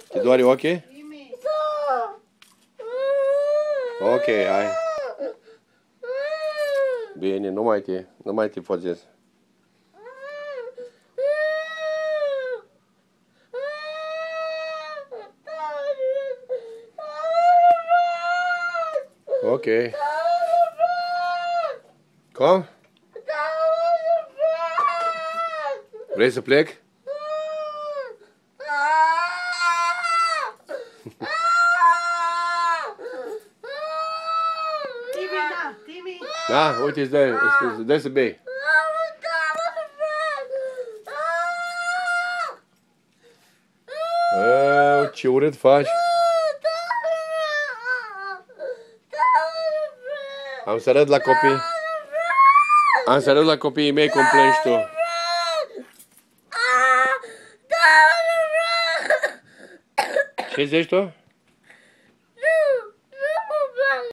Te doare ochii? Ok, hai. Bine, nu mai te fozezi. Ok. Cum? Vrei să plec? Timi. Da, uite, îți dai să bei. Ce urât faci. Am să arăt la copii. Am să arăt la copiii mei cum plângi tu. Ce zici tu?